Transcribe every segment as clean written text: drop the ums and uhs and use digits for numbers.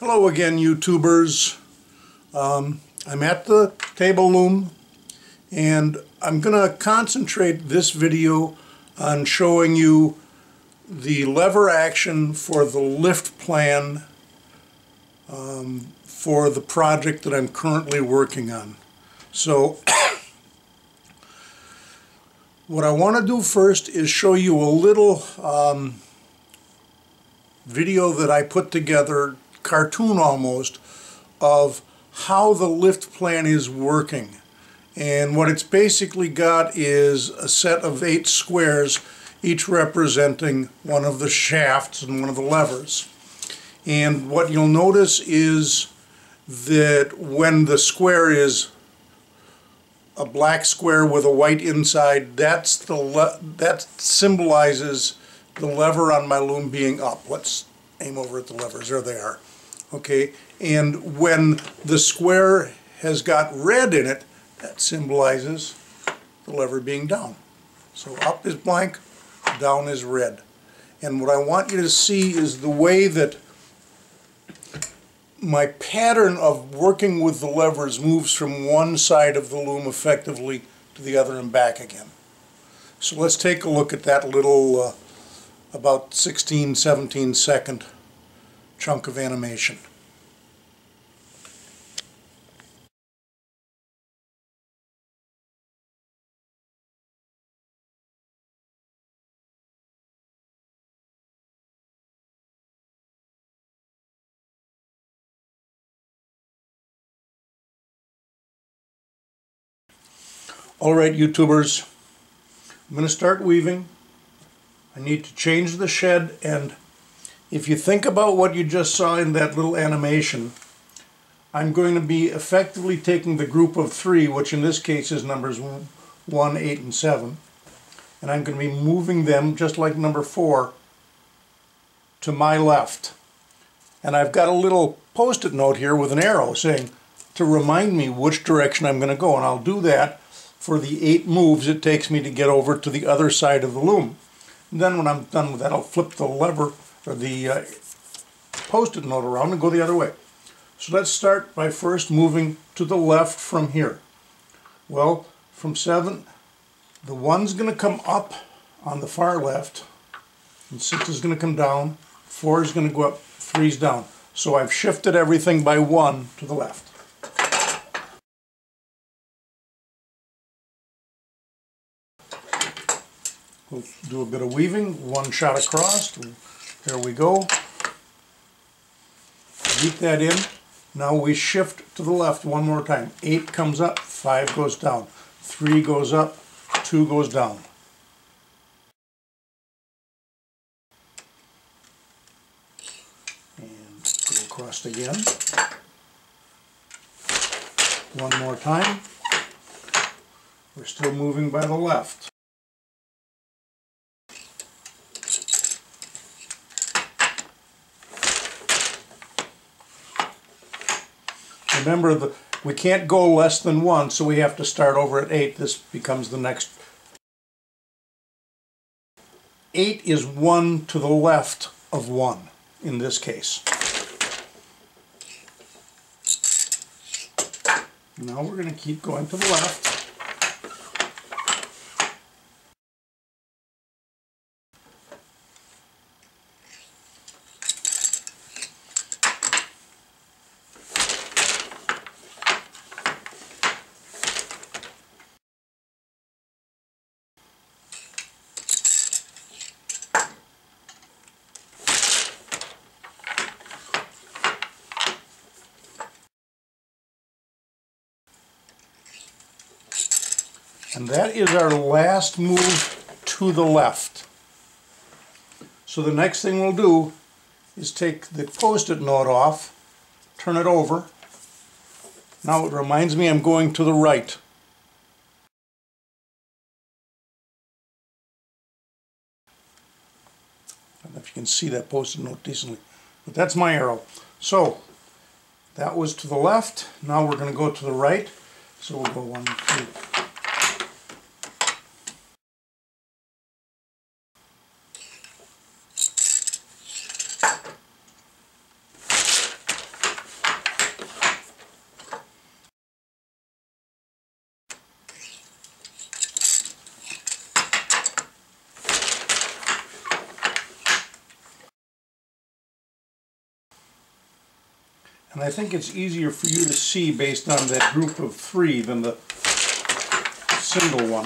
Hello again, YouTubers. I'm at the table loom, and I'm going to concentrate this video on showing you the lever action for the lift plan for the project that I'm currently working on. So what I want to do first is show you a little video that I put together, cartoon almost, of how the lift plan is working. And what it's basically got is a set of 8 squares, each representing one of the shafts and one of the levers. And what you'll notice is that when the square is a black square with a white inside, that symbolizes the lever on my loom being up. Let's aim over at the levers. There they are. Okay, and when the square has got red in it, that symbolizes the lever being down. So up is blank, down is red. And what I want you to see is the way that my pattern of working with the levers moves from one side of the loom effectively to the other and back again. So let's take a look at that little about 16-17 second chunk of animation. Alright, YouTubers, I'm going to start weaving. I need to change the shed, and if you think about what you just saw in that little animation, I'm going to be effectively taking the group of 3, which in this case is numbers 1, 8, and 7, and I'm going to be moving them, just like number 4, to my left. And I've got a little post-it note here with an arrow saying to remind me which direction I'm going to go, and I'll do that for the 8 moves it takes me to get over to the other side of the loom. And then when I'm done with that, I'll flip the lever or the post-it note around and go the other way. So let's start by first moving to the left from here. Well, from 7, the 1's going to come up on the far left, and 6 is going to come down, 4 is going to go up, 3's down. So I've shifted everything by 1 to the left. We'll do a bit of weaving, 1 shot across, there we go. Beat that in. Now we shift to the left one more time. 8 comes up, 5 goes down, 3 goes up, 2 goes down. And go across again. 1 more time. We're still moving by the left. Remember, we can't go less than 1, so we have to start over at 8. This becomes the next. 8 is 1 to the left of 1 in this case. Now we're going to keep going to the left. And that is our last move to the left. So the next thing we'll do is take the post-it note off, turn it over. Now it reminds me I'm going to the right. I don't know if you can see that post-it note decently, but that's my arrow. So that was to the left. Now we're going to go to the right. So we'll go 1, 2. And I think it's easier for you to see based on that group of 3 than the single one.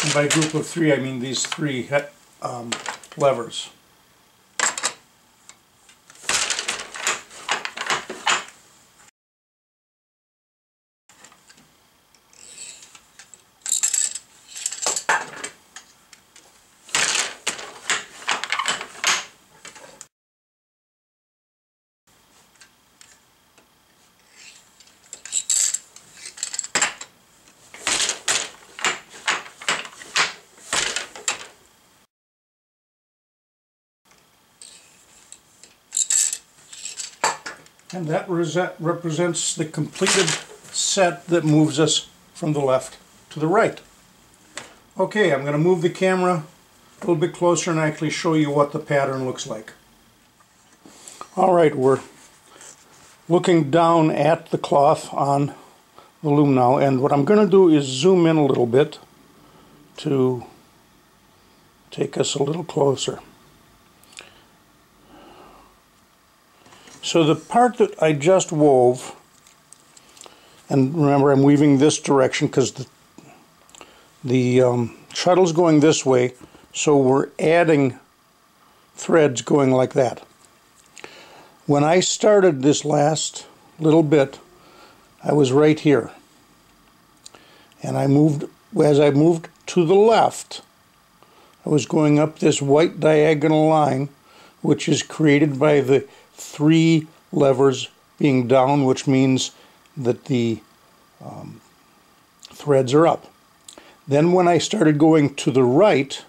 And by group of 3 I mean these 3 levers. And that represents the completed set that moves us from the left to the right. Okay, I'm going to move the camera a little bit closer and actually show you what the pattern looks like. Alright, we're looking down at the cloth on the loom now, and what I'm going to do is zoom in a little bit to take us a little closer. So the part that I just wove, and remember I'm weaving this direction because the shuttle's going this way, so we're adding threads going like that. When I started this last little bit, I was right here. And as I moved to the left, I was going up this white diagonal line, which is created by the 3 levers being down, which means that the threads are up. Then when I started going to the right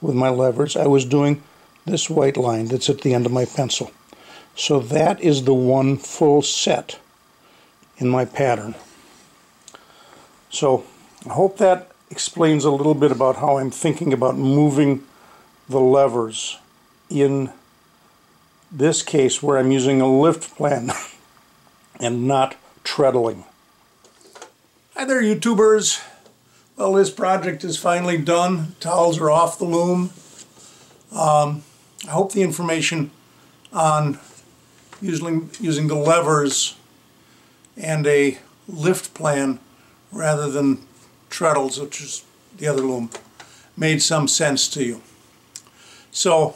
with my levers, I was doing this white line that's at the end of my pencil. So that is the one full set in my pattern. So I hope that explains a little bit about how I'm thinking about moving the levers in this case where I'm using a lift plan and not treadling. Hi there, YouTubers. Well, this project is finally done. Towels are off the loom. I hope the information on using the levers and a lift plan rather than treadles, which is the other loom, made some sense to you. So,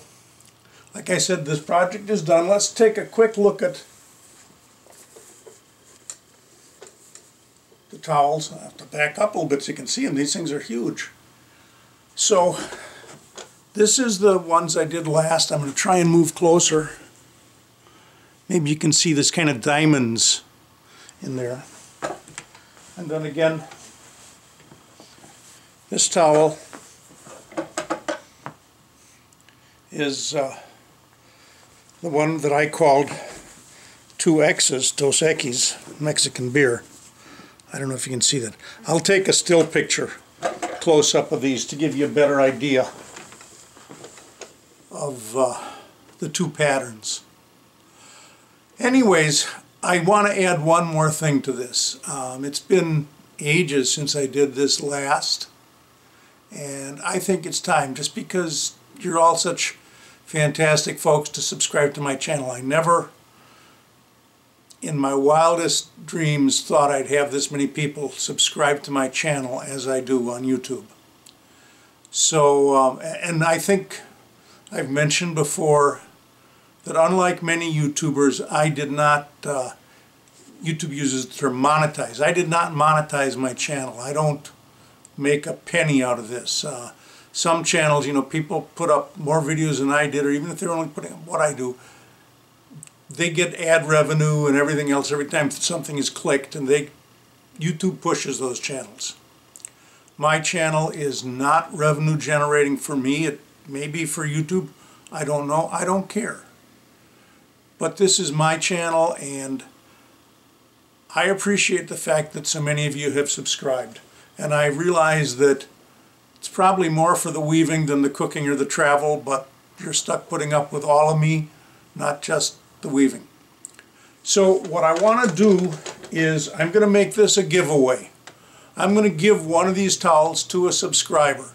like I said, this project is done. Let's take a quick look at the towels. I have to back up a little bit so you can see them. These things are huge. So this is the ones I did last. I'm going to try and move closer. Maybe you can see this kind of diamonds in there. And then again, this towel is the one that I called 2 X's, Dos Equis, Mexican beer. I don't know if you can see that. I'll take a still picture close-up of these to give you a better idea of the 2 patterns. Anyways, I want to add one more thing to this. It's been ages since I did this last, and I think it's time, just because you're all such fantastic folks, to subscribe to my channel. I never in my wildest dreams thought I'd have this many people subscribe to my channel as I do on YouTube. So, and I think I've mentioned before that unlike many YouTubers, I did not, YouTube uses the term monetize. I did not monetize my channel. I don't make a penny out of this. Some channels, you know, people put up more videos than I did, or even if they're only putting up what I do, they get ad revenue and everything else every time something is clicked, and YouTube pushes those channels. My channel is not revenue generating for me. It may be for YouTube. I don't know. I don't care. But this is my channel, and I appreciate the fact that so many of you have subscribed. And I realize that it's probably more for the weaving than the cooking or the travel, but you're stuck putting up with all of me, not just the weaving. So what I want to do is I'm going to make this a giveaway. I'm going to give one of these towels to a subscriber.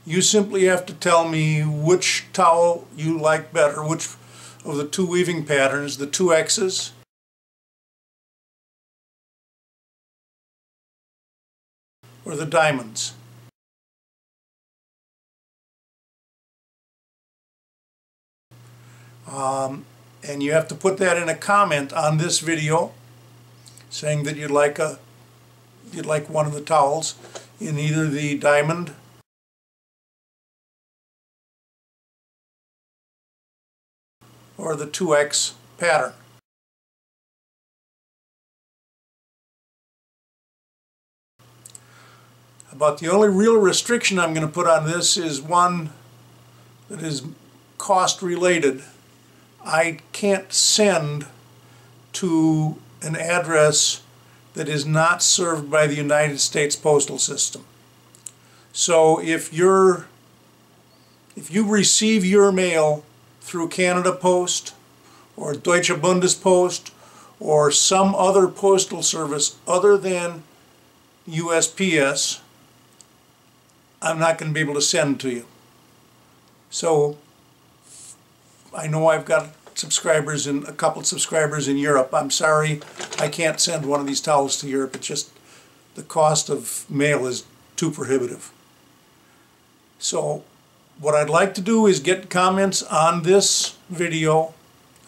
You simply have to tell me which towel you like better, which of the two weaving patterns, the 2X's or the diamonds. And you have to put that in a comment on this video saying that you'd like one of the towels in either the diamond or the 2X pattern. About the only real restriction I'm going to put on this is one that is cost related. I can't send to an address that is not served by the United States Postal System. So if you receive your mail through Canada Post or Deutsche Bundespost or some other postal service other than USPS, I'm not going to be able to send to you. So I know I've got a couple of subscribers in Europe. I'm sorry, I can't send one of these towels to Europe. It's just the cost of mail is too prohibitive. So what I'd like to do is get comments on this video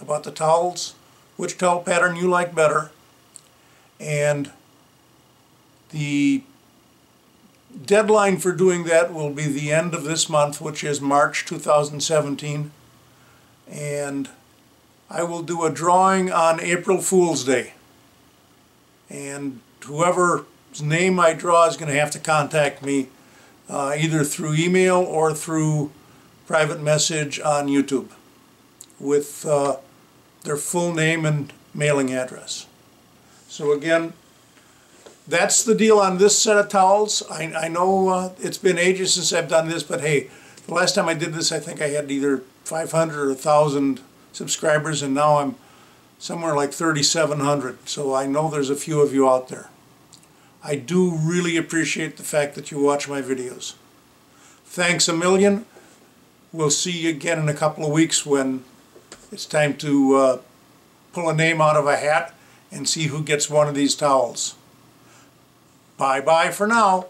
about the towels, which towel pattern you like better, and the deadline for doing that will be the end of this month, which is March 2017, and I will do a drawing on April Fool's Day, and whoever's name I draw is going to have to contact me either through email or through private message on YouTube with their full name and mailing address. So again, that's the deal on this set of towels. I know it's been ages since I've done this, but hey, the last time I did this I think I had either 500 or 1,000 subscribers, and now I'm somewhere like 3,700, so I know there's a few of you out there. I do really appreciate the fact that you watch my videos. Thanks a million. We'll see you again in a couple of weeks when it's time to pull a name out of a hat and see who gets one of these towels. Bye-bye for now.